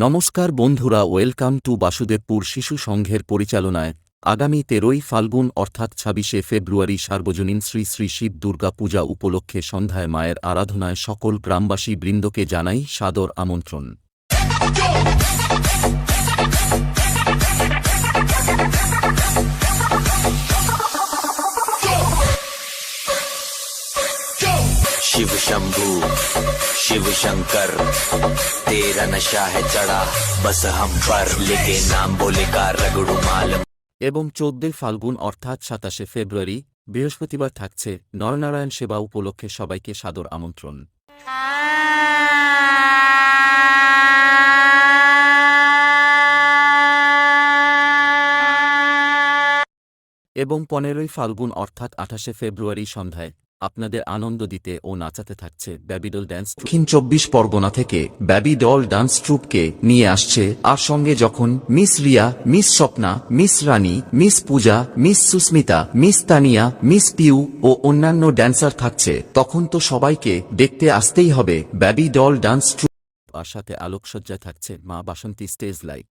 নমস্কার বন্ধুরা, welcome to Basudebpur শিশু সংঘের পরিচালনায় আগামী 13ই ফাল্গুন অর্থাৎ 26শে ফেব্রুয়ারি সার্বজনীন শ্রী শ্রী শিব দুর্গা পূজা উপলক্ষে সন্ধ্যায় মায়ের আরাধনায় সকল গ্রামবাসী বৃন্দকে জানাই সাদর আমন্ত্রণ। शिव शंभू शिव शंकर तेरा नशा है चढ़ा बस हम पर लेके नाम बोलेगा रगड़ू माल। এবং 14 ফাল্গুন অর্থাৎ 27শে ফেব্রুয়ারি বৃহস্পতিবার থাকছে নরনারায়ণ সেবা উপলক্ষে সবাইকে সাদর আমন্ত্রণ। এবং 15ই ফাল্গুন অর্থাৎ 28শে ফেব্রুয়ারি সন্ধ্যায় আপনাদের আনন্দ দিতে ও নাচাতে থাকছে ব্যাবিডল ড্যান্স ট্রুপ। দক্ষিণ 24 পরগনা থেকে ব্যাবিডল ডান্স ট্রুপকে নিয়ে আসছে, আর সঙ্গে যখন miss Riya, miss Swapna, miss Rani, miss Puja, miss Sushmita, miss Tania, miss Piu ও অন্যান্য ড্যান্সার থাকছে, তখন তো সবাইকে দেখতে আসতেই হবে ব্যাবিডল ডান্স ট্রুপ। আর সাথে আলোকসজ্জায় থাকছে মা বাসন্তী স্টেজ লাইট।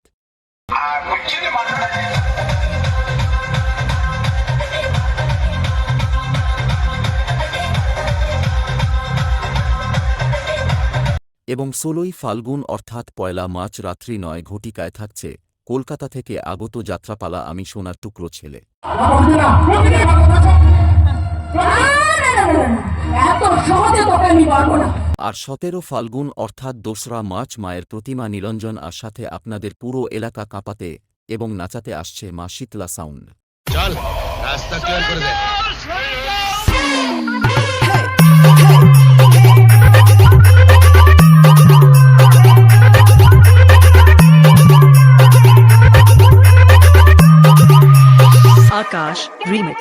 এবং 16ই ফাল্গুন অর্থাৎ 1 মার্চ রাত্রি 9 ঘটিকায় থাকছে কলকাতা থেকে আগত যাত্রাপালা আমি সোনার টুকরো ছেলে। আর 17 ফাল্গুন অর্থাৎ 2রা মার্চ মায়ের প্রতিমা নিরঞ্জন আর সাথে আপনাদের পুরো এলাকা কাঁপাতে এবং নাচাতে আসছে মা শীতলা সাউন্ড। চল রাস্তা ক্লিয়ার করে দে। Akash Remix